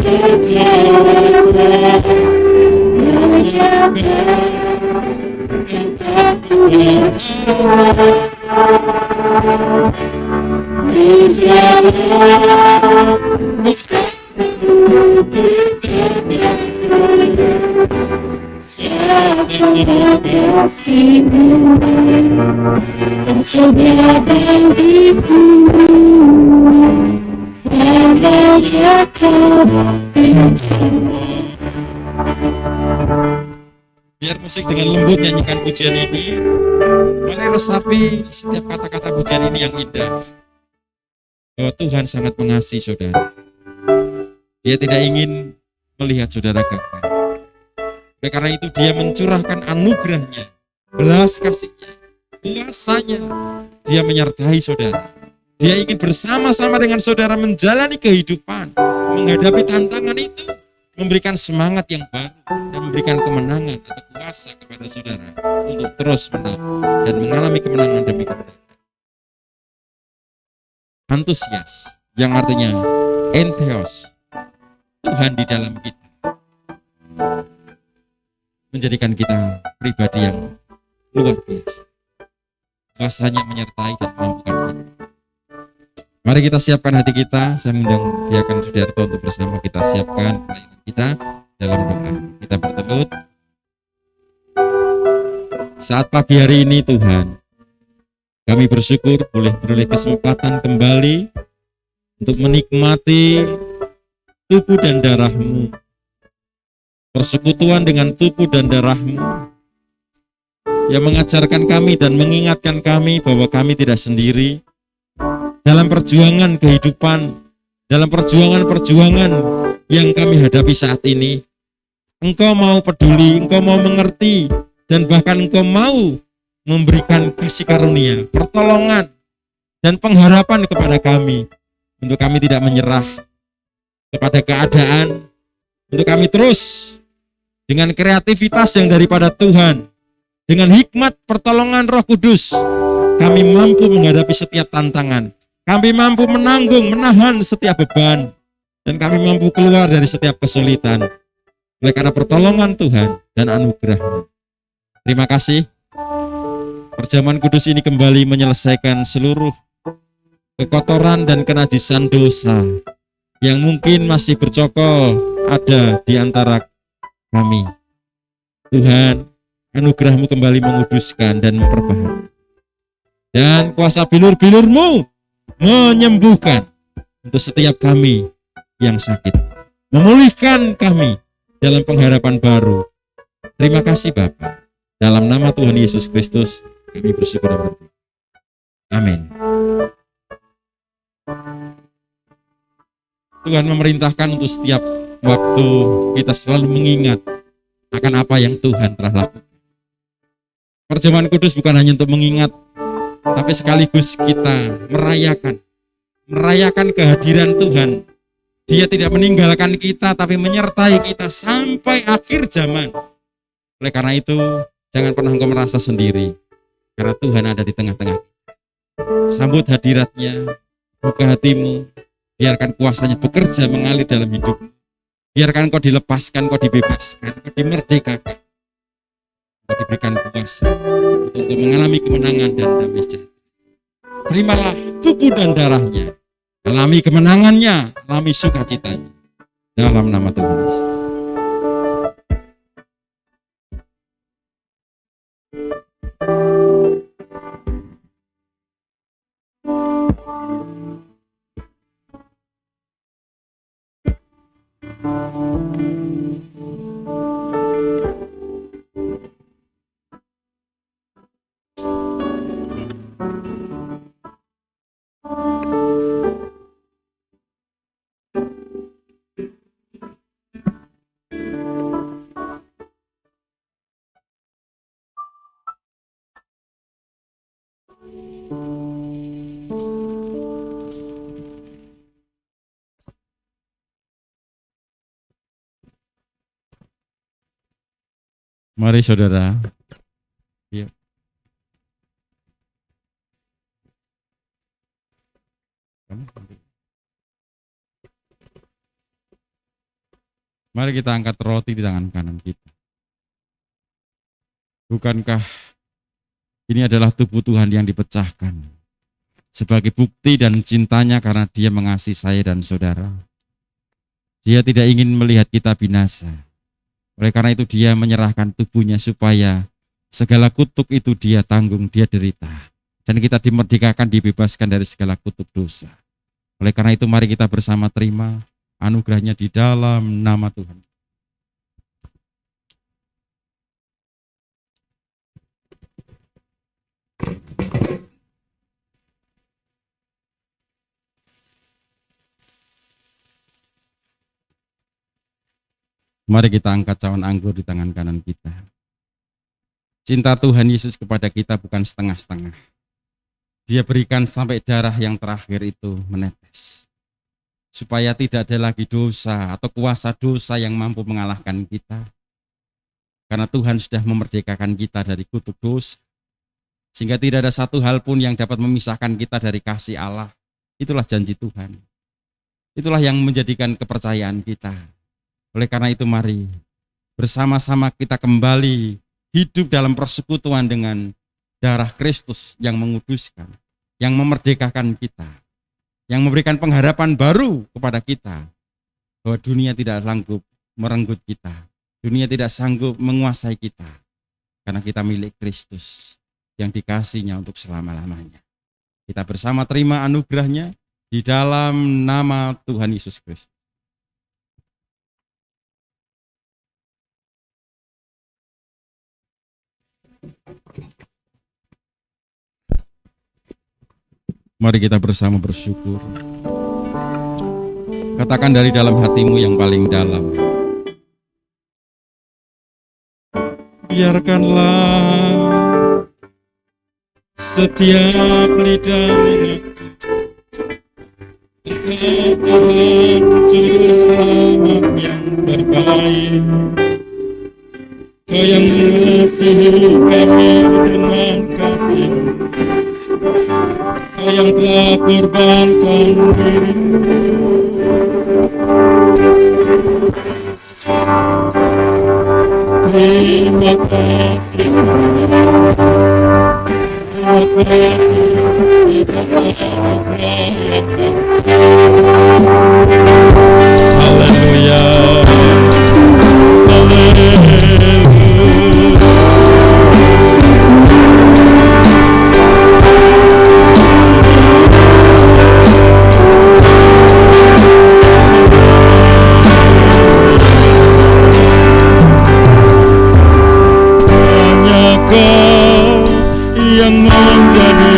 S1: kejayaan. Hanya Kau cintaku yang berjalan bersamamu ketika siapa yang kasihmu tersedia bagiku. Selamanya Kau berjalan. Biar musik dengan lembut nyanyikan pujian ini. Mari resapi setiap kata-kata pujian ini yang indah. Bahwa Tuhan sangat mengasihi saudara. Dia tidak ingin melihat saudara gagal. Oleh karena itu dia mencurahkan anugerahnya, belas kasihnya, kuasanya. Dia menyertai saudara. Dia ingin bersama-sama dengan saudara menjalani kehidupan, menghadapi tantangan itu, memberikan semangat yang baru dan memberikan kemenangan atau kuasa kepada saudara untuk terus menang dan mengalami kemenangan demi kemenangan. Antusias yang artinya entheos, Tuhan di dalam kita. menjadikan kita pribadi yang luar biasa. Kuasanya menyertai dan memampukan kita. Mari kita siapkan hati kita. Saya mengundang Diakon Sudarto untuk bersama kita siapkan pelayanan kita dalam doa. Kita bertelut. Saat pagi hari ini Tuhan, kami bersyukur boleh beroleh kesempatan kembali untuk menikmati tubuh dan darah-Mu, persekutuan dengan tubuh dan darah-Mu yang mengajarkan kami dan mengingatkan kami bahwa kami tidak sendiri dalam perjuangan kehidupan, dalam perjuangan-perjuangan yang kami hadapi saat ini. Engkau mau peduli, Engkau mau mengerti, dan bahkan Engkau mau memberikan kasih karunia, pertolongan, dan pengharapan kepada kami, untuk kami tidak menyerah kepada keadaan, untuk kami terus dengan kreativitas yang daripada Tuhan, dengan hikmat pertolongan Roh Kudus, kami mampu menghadapi setiap tantangan, kami mampu menanggung, menahan setiap beban, dan kami mampu keluar dari setiap kesulitan, oleh karena pertolongan Tuhan dan anugerah-Mu. Terima kasih. Perjamuan kudus ini kembali menyelesaikan seluruh kekotoran dan kenajisan dosa yang mungkin masih bercokol ada di antara kami. Tuhan, anugerah-Mu kembali menguduskan dan memperbaharui. Dan kuasa bilur-bilur-Mu menyembuhkan untuk setiap kami yang sakit. Memulihkan kami dalam pengharapan baru. Terima kasih Bapa. Dalam nama Tuhan Yesus Kristus, kami bersyukur dan berdoa. Amin. Tuhan memerintahkan untuk setiap waktu kita selalu mengingat akan apa yang Tuhan telah lakukan. Perjamuan kudus bukan hanya untuk mengingat, tapi sekaligus kita merayakan kehadiran Tuhan. Dia tidak meninggalkan kita, tapi menyertai kita sampai akhir zaman. Oleh karena itu, jangan pernah engkau merasa sendiri, karena Tuhan ada di tengah-tengah. Sambut hadiratnya, buka hatimu, biarkan kuasanya bekerja mengalir dalam hidupmu. Biarkan kau dilepaskan, kau dibebaskan, kau dimerdekakan, kau diberikan kuasa untuk mengalami kemenangan dan damai sejahtera. Terimalah tubuh dan darahnya, alami kemenangannya, alami sukacitanya, dalam nama Tuhan Yesus. Mari saudara. Ya. Mari kita angkat roti di tangan kanan kita. Bukankah ini adalah tubuh Tuhan yang dipecahkan sebagai bukti dan cintanya karena Dia mengasihi saya dan saudara. Dia tidak ingin melihat kita binasa. Oleh karena itu Dia menyerahkan tubuhnya supaya segala kutuk itu Dia tanggung, Dia derita. Dan kita dimerdekakan, dibebaskan dari segala kutuk dosa. Oleh karena itu mari kita bersama terima anugerahnya di dalam nama Tuhan. Mari kita angkat cawan anggur di tangan kanan kita. Cinta Tuhan Yesus kepada kita bukan setengah-setengah. Dia berikan sampai darah yang terakhir itu menetes. Supaya tidak ada lagi dosa atau kuasa dosa yang mampu mengalahkan kita. Karena Tuhan sudah memerdekakan kita dari kutuk dosa. Sehingga tidak ada satu hal pun yang dapat memisahkan kita dari kasih Allah. Itulah janji Tuhan. Itulah yang menjadikan kepercayaan kita. Oleh karena itu mari bersama-sama kita kembali hidup dalam persekutuan dengan darah Kristus yang menguduskan, yang memerdekakan kita, yang memberikan pengharapan baru kepada kita, bahwa dunia tidak sanggup merenggut kita, dunia tidak sanggup menguasai kita, karena kita milik Kristus yang dikasihnya untuk selama-lamanya. Kita bersama terima anugerahnya di dalam nama Tuhan Yesus Kristus. Mari kita bersama bersyukur. Katakan dari dalam hatimu yang paling dalam. Biarkanlah setiap lidah mengaku, Engkau Tuhan Juru Selamat yang terbaik. Kau yang mengasihi kami dengan kasih, Kau yang telah korbankan dirimu. Terima kasih, terima kasih atas anugerah yang Haleluya, yang menjadi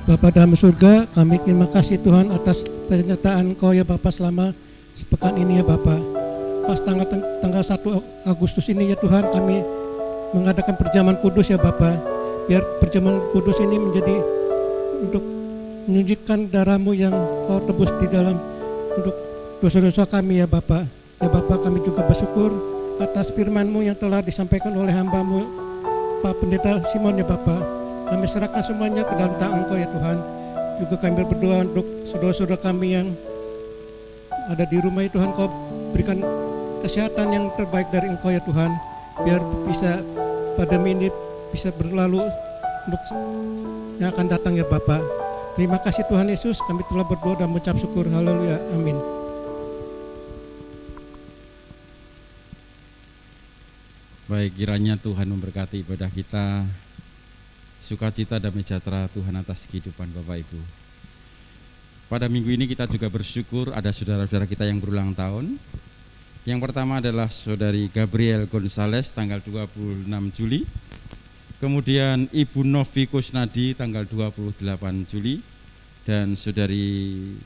S4: Bapa dalam surga, kami terima kasih Tuhan atas penyertaan Engkau ya Bapa selama sepekan ini ya Bapa. Pas tanggal 1 Agustus ini ya Tuhan, kami mengadakan perjamuan kudus ya Bapa. Biar perjamuan kudus ini menjadi untuk menunjukkan darah-Mu yang Kau tebus di dalam untuk dosa-dosa kami ya Bapa. Ya Bapa, kami juga bersyukur atas firman-Mu yang telah disampaikan oleh hamba-Mu Pak Pendeta Simon ya Bapa. Kami serahkan semuanya ke dalam tangan Engkau ya Tuhan. Juga kami berdoa untuk saudara-saudara kami yang ada di rumah ya Tuhan. Kau berikan kesehatan yang terbaik dari Engkau ya Tuhan. Biar bisa pandemi ini bisa berlalu untuk yang akan datang ya Bapa. Terima kasih Tuhan Yesus, kami telah berdoa dan mengucap syukur. Haleluya, amin.
S1: Baik, kiranya Tuhan memberkati ibadah kita. Sukacita dan sejahtera Tuhan atas kehidupan Bapak Ibu. Pada minggu ini kita juga bersyukur ada saudara-saudara kita yang berulang tahun. Yang pertama adalah saudari Gabriel Gonzales tanggal 26 Juli. Kemudian Ibu Novi Kusnadi tanggal 28 Juli. Dan saudari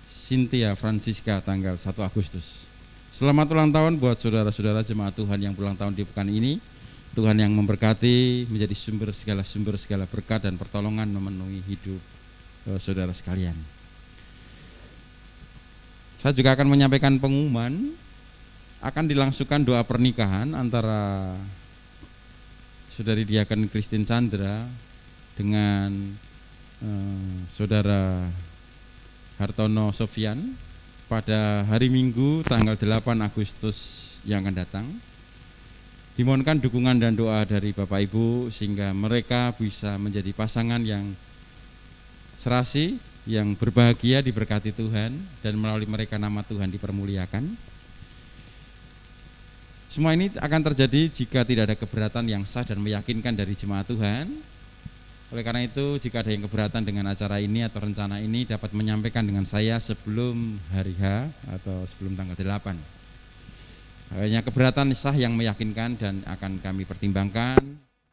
S1: Cynthia Francisca tanggal 1 Agustus. Selamat ulang tahun buat saudara-saudara jemaat Tuhan yang berulang tahun di pekan ini. Tuhan yang memberkati, menjadi sumber segala berkat dan pertolongan memenuhi hidup saudara sekalian. Saya juga akan menyampaikan pengumuman, akan dilangsungkan doa pernikahan antara Saudari Diaken Christine Chandra dengan Saudara Hartono Sofyan pada hari Minggu tanggal 8 Agustus yang akan datang. Dimohonkan dukungan dan doa dari Bapak Ibu sehingga mereka bisa menjadi pasangan yang serasi, yang berbahagia, diberkati Tuhan, dan melalui mereka nama Tuhan dipermuliakan. Semua ini akan terjadi jika tidak ada keberatan yang sah dan meyakinkan dari jemaat Tuhan. Oleh karena itu, jika ada yang keberatan dengan acara ini atau rencana ini, dapat menyampaikan dengan saya sebelum hari H atau sebelum tanggal 8. Hanya keberatan sah yang meyakinkan dan akan kami pertimbangkan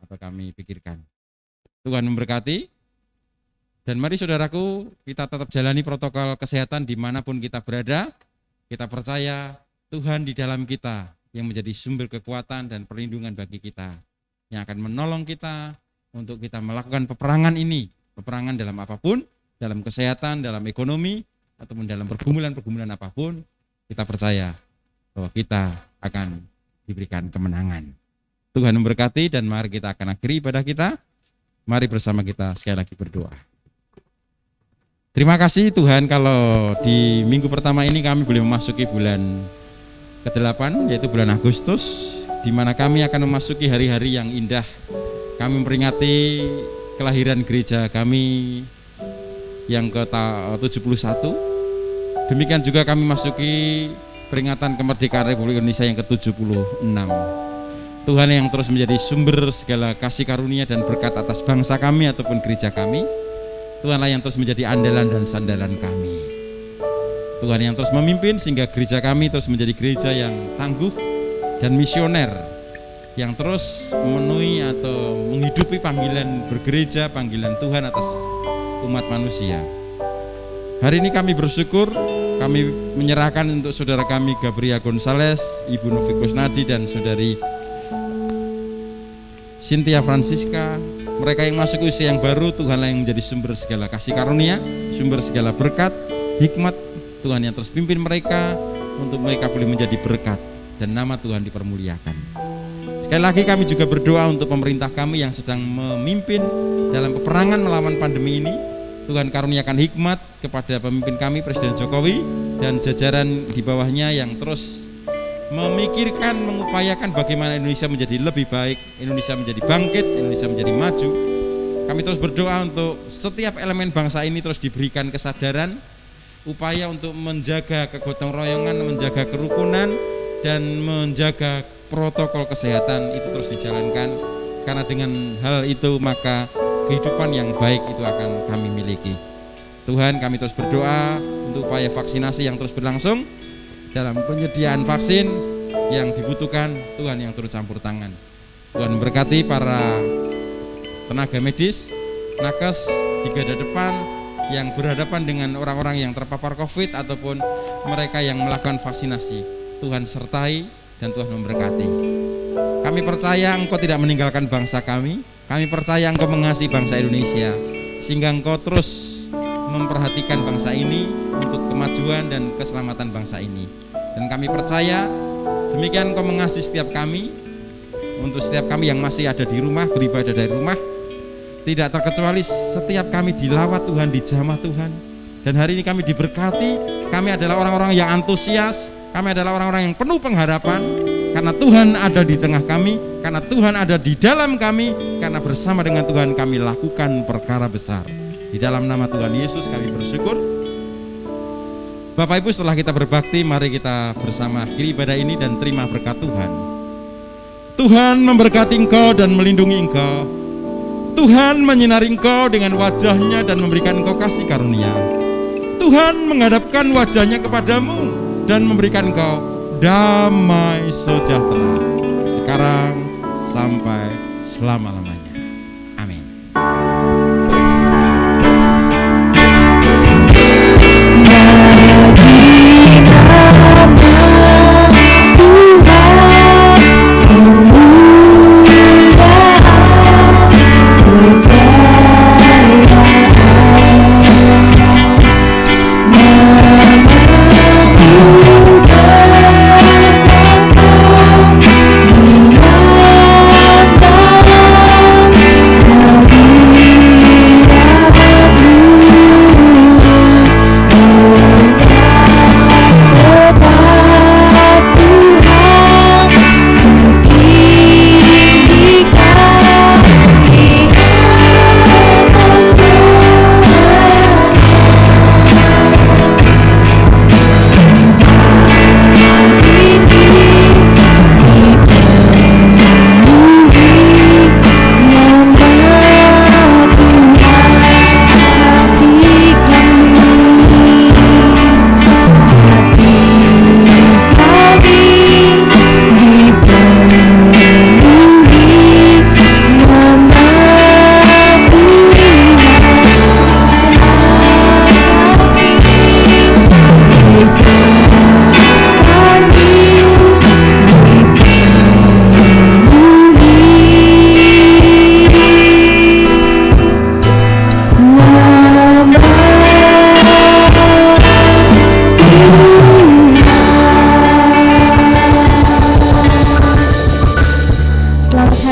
S1: atau kami pikirkan. Tuhan memberkati. Dan mari saudaraku, kita tetap jalani protokol kesehatan dimanapun kita berada. Kita percaya Tuhan di dalam kita yang menjadi sumber kekuatan dan perlindungan bagi kita, yang akan menolong kita untuk kita melakukan peperangan ini. Peperangan dalam apapun, dalam kesehatan, dalam ekonomi, ataupun dalam pergumulan-pergumulan apapun, kita percaya bahwa kita akan diberikan kemenangan. Tuhan memberkati, dan mari kita akan akhiri ibadah kita. Mari bersama kita sekali lagi berdoa. Terima kasih Tuhan kalau di minggu pertama ini kami boleh memasuki bulan ke-8, yaitu bulan Agustus, di mana kami akan memasuki hari-hari yang indah. Kami memperingati kelahiran gereja kami yang ke-71. Demikian juga kami masuki peringatan kemerdekaan Republik Indonesia yang ke-76. Tuhan yang terus menjadi sumber segala kasih karunia dan berkat atas bangsa kami ataupun gereja kami. Tuhanlah yang terus menjadi andalan dan sandalan kami. Tuhan yang terus memimpin sehingga gereja kami terus menjadi gereja yang tangguh dan misioner, yang terus memenuhi atau menghidupi panggilan bergereja, panggilan Tuhan atas umat manusia. Hari ini kami bersyukur, kami menyerahkan untuk saudara kami Gabriel Gonzales, Ibu Novi Kusnadi, dan saudari Cynthia Francisca. Mereka yang masuk usia yang baru, Tuhanlah yang menjadi sumber segala kasih karunia, sumber segala berkat, hikmat. Tuhan yang terus pimpin mereka untuk mereka boleh menjadi berkat dan nama Tuhan dipermuliakan. Sekali lagi kami juga berdoa untuk pemerintah kami yang sedang memimpin dalam peperangan melawan pandemi ini. Tuhan karuniakan hikmat kepada pemimpin kami, Presiden Jokowi, dan jajaran di bawahnya yang terus memikirkan, mengupayakan bagaimana Indonesia menjadi lebih baik, Indonesia menjadi bangkit, Indonesia menjadi maju. Kami terus berdoa untuk setiap elemen bangsa ini terus diberikan kesadaran, upaya untuk menjaga kegotong royongan, menjaga kerukunan, dan menjaga protokol kesehatan itu terus dijalankan. Karena dengan hal itu maka kehidupan yang baik itu akan kami miliki. Tuhan, kami terus berdoa untuk upaya vaksinasi yang terus berlangsung. Dalam penyediaan vaksin yang dibutuhkan, Tuhan yang turut campur tangan. Tuhan memberkati para tenaga medis, nakes di garda depan yang berhadapan dengan orang-orang yang terpapar COVID ataupun mereka yang melakukan vaksinasi. Tuhan sertai dan Tuhan memberkati. Kami percaya Engkau tidak meninggalkan bangsa kami. Kami percaya Engkau mengasihi bangsa Indonesia, sehingga Engkau terus memperhatikan bangsa ini untuk kemajuan dan keselamatan bangsa ini. Dan kami percaya demikian Engkau mengasihi setiap kami. Untuk setiap kami yang masih ada di rumah, beribadah dari rumah, tidak terkecuali setiap kami dilawat Tuhan, dijamah Tuhan. Dan hari ini kami diberkati. Kami adalah orang-orang yang antusias, kami adalah orang-orang yang penuh pengharapan, karena Tuhan ada di tengah kami, karena Tuhan ada di dalam kami, karena bersama dengan Tuhan kami lakukan perkara besar. Di dalam nama Tuhan Yesus kami bersyukur. Bapak Ibu, setelah kita berbakti, mari kita bersama akhiri ibadah ini dan terima berkat Tuhan. Tuhan memberkati engkau dan melindungi engkau. Tuhan menyinari engkau dengan wajahnya dan memberikan engkau kasih karunia. Tuhan menghadapkan wajahnya kepadamu dan memberikan engkau damai sejahtera sekarang sampai selama-lamanya. Amin.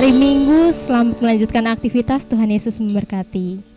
S2: hari Minggu, selamat melanjutkan aktivitas. Tuhan Yesus memberkati.